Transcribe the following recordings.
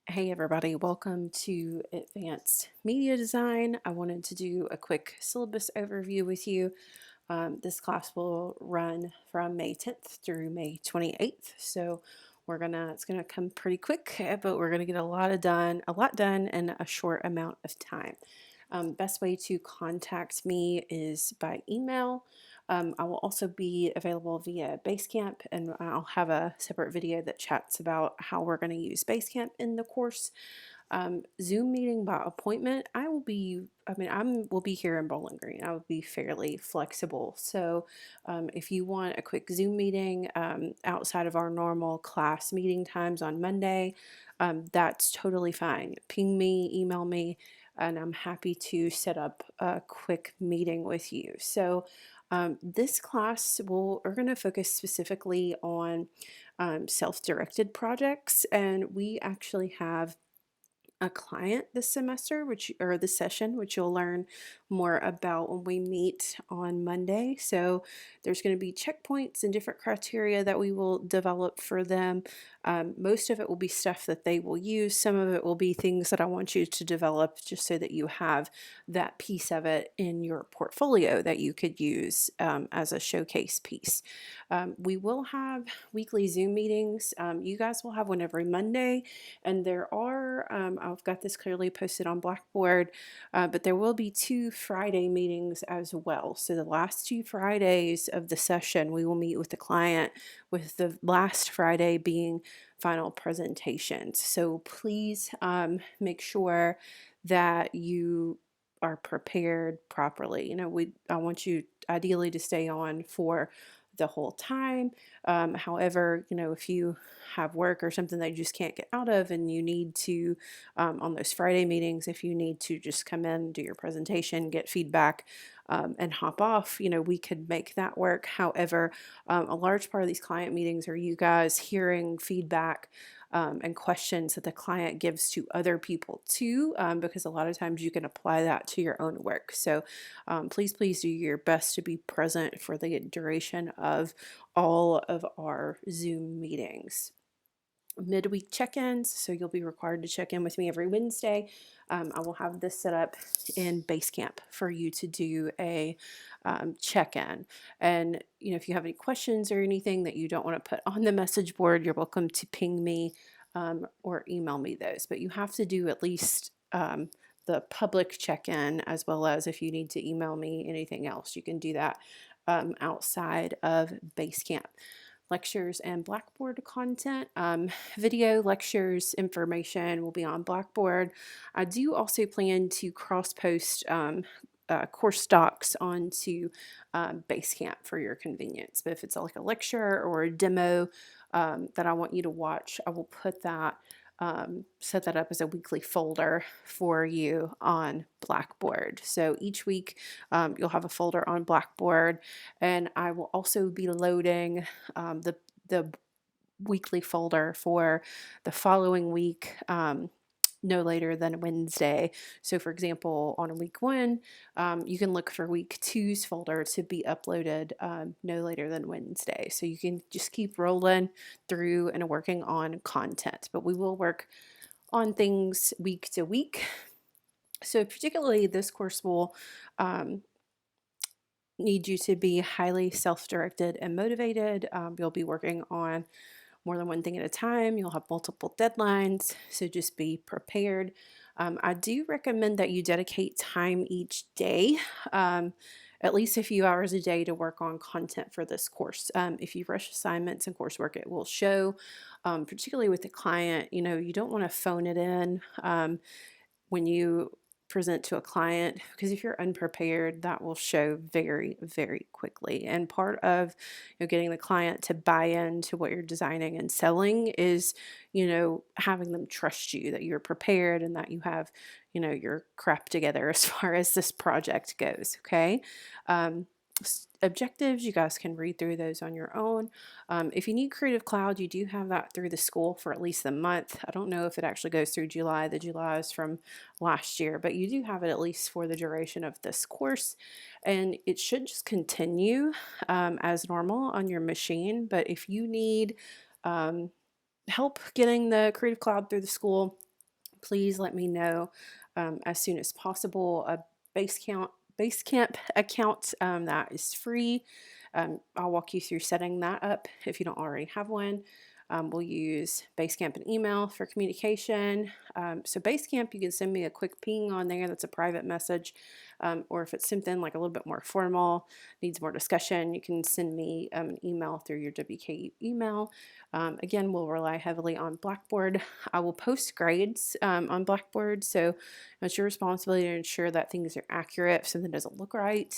Hey everybody, welcome to Advanced Media Design. I wanted to do a quick syllabus overview with you. This class will run from May 10th through May 28th. So it's gonna come pretty quick, but we're gonna get a lot done in a short amount of time. Best way to contact me is by email. I will also be available via Basecamp, and I'll have a separate video that chats about how we're going to use Basecamp in the course. Zoom meeting by appointment. Will be here in Bowling Green. I will be fairly flexible. So, if you want a quick Zoom meeting outside of our normal class meeting times on Monday, that's totally fine. Ping me, email me, and I'm happy to set up a quick meeting with you. So, this class we're going to focus specifically on self-directed projects, and we actually have a client this semester, this session, which you'll learn more about when we meet on Monday. So there's going to be checkpoints and different criteria that we will develop for them. Most of it will be stuff that they will use. Some of it will be things that I want you to develop just so that you have that piece of it in your portfolio that you could use as a showcase piece. We will have weekly Zoom meetings. You guys will have one every Monday, and I've got this clearly posted on Blackboard, but there will be two Friday meetings as well. So the last two Fridays of the session, we will meet with the client, with the last Friday being final presentations. So please make sure that you are prepared properly. I want you ideally to stay on for the whole time. However, if you have work or something that you just can't get out of and you need to, on those Friday meetings, if you need to just come in, do your presentation, get feedback, and hop off, we could make that work. However, a large part of these client meetings are you guys hearing feedback and questions that the client gives to other people too, because a lot of times you can apply that to your own work. So please do your best to be present for the duration of all of our Zoom meetings. Midweek check-ins, so you'll be required to check in with me every Wednesday. I will have this set up in Basecamp for you to do a check-in. And if you have any questions or anything that you don't want to put on the message board, you're welcome to ping me or email me those. But you have to do at least the public check-in, as well as if you need to email me anything else, you can do that outside of Basecamp. Lectures and Blackboard content. Video lectures information will be on Blackboard. I do also plan to cross post course docs onto Basecamp for your convenience. But if it's like a lecture or a demo that I want you to watch, I will put that set that up as a weekly folder for you on Blackboard. So each week you'll have a folder on Blackboard, and I will also be loading the weekly folder for the following week. No later than Wednesday. So, for example, on a week one, you can look for week two's folder to be uploaded no later than Wednesday. So, you can just keep rolling through and working on content. But we will work on things week to week. So, particularly, this course will um, need you to be highly self directed and motivated. You'll be working on more than one thing at a time. You'll have multiple deadlines, so just be prepared. I do recommend that you dedicate time each day, at least a few hours a day, to work on content for this course. If you rush assignments and coursework, it will show, particularly with the client. You don't want to phone it in. When you present to a client, because if you're unprepared, that will show very, very quickly. And part of getting the client to buy into what you're designing and selling is having them trust you, that you're prepared and that you have your crap together as far as this project goes. Okay. Objectives, you guys can read through those on your own. If you need Creative Cloud, you do have that through the school for at least a month. I don't know if it actually goes through July. The July is from last year, but you do have it at least for the duration of this course. And it should just continue as normal on your machine. But if you need help getting the Creative Cloud through the school, Please let me know as soon as possible a Basecamp account that is free. I'll walk you through setting that up if you don't already have one. We'll use Basecamp and email for communication. So Basecamp, you can send me a quick ping on there. That's a private message. Or if it's something like a little bit more formal, needs more discussion, you can send me an email through your WKU email. Again, we'll rely heavily on Blackboard. I will post grades on Blackboard, so it's your responsibility to ensure that things are accurate. If something doesn't look right,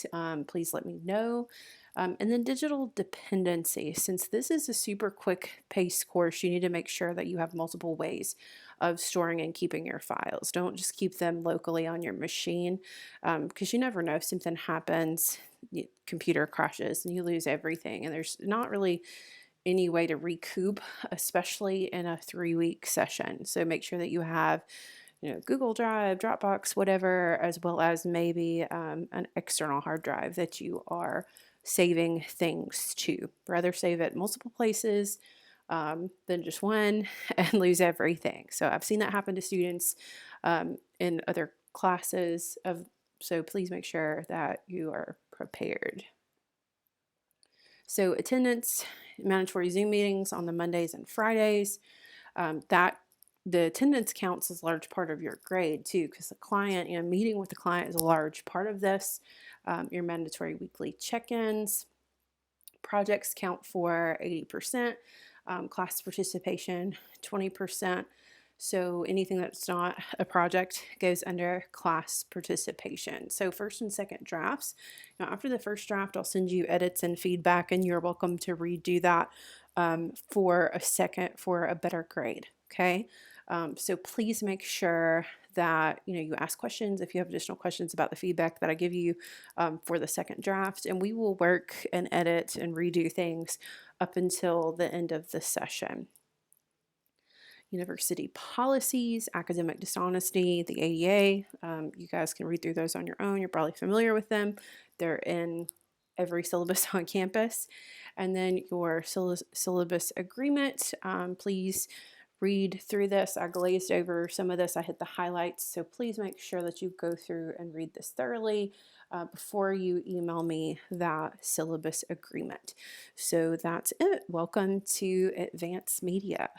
please let me know. And then digital dependency. Since this is a super quick pace course, you need to make sure that you have multiple ways of storing and keeping your files. Don't just keep them locally on your machine because you never know if something happens, computer crashes, and you lose everything. And there's not really any way to recoup, especially in a 3-week session. So make sure that you have Google Drive, Dropbox, whatever, as well as maybe an external hard drive that you are saving things to. Rather save it multiple places than just one and lose everything. So I've seen that happen to students in other classes so please make sure that you are prepared. So attendance, mandatory Zoom meetings on the Mondays and Fridays. That the attendance counts as a large part of your grade too, because the client, meeting with the client is a large part of this. Your mandatory weekly check-ins, projects count for 80%, class participation 20%. So anything that's not a project goes under class participation. So first and second drafts. Now after the first draft, I'll send you edits and feedback, and you're welcome to redo that for a better grade. Okay. So please make sure that you ask questions if you have additional questions about the feedback that I give you for the second draft, and we will work and edit and redo things up until the end of the session. University policies, academic dishonesty, the ADA. You guys can read through those on your own. You're probably familiar with them. They're in every syllabus on campus. And then your syllabus agreement. Please read through this. I glazed over some of this. I hit the highlights. So please make sure that you go through and read this thoroughly before you email me that syllabus agreement. So that's it. Welcome to Advanced Media.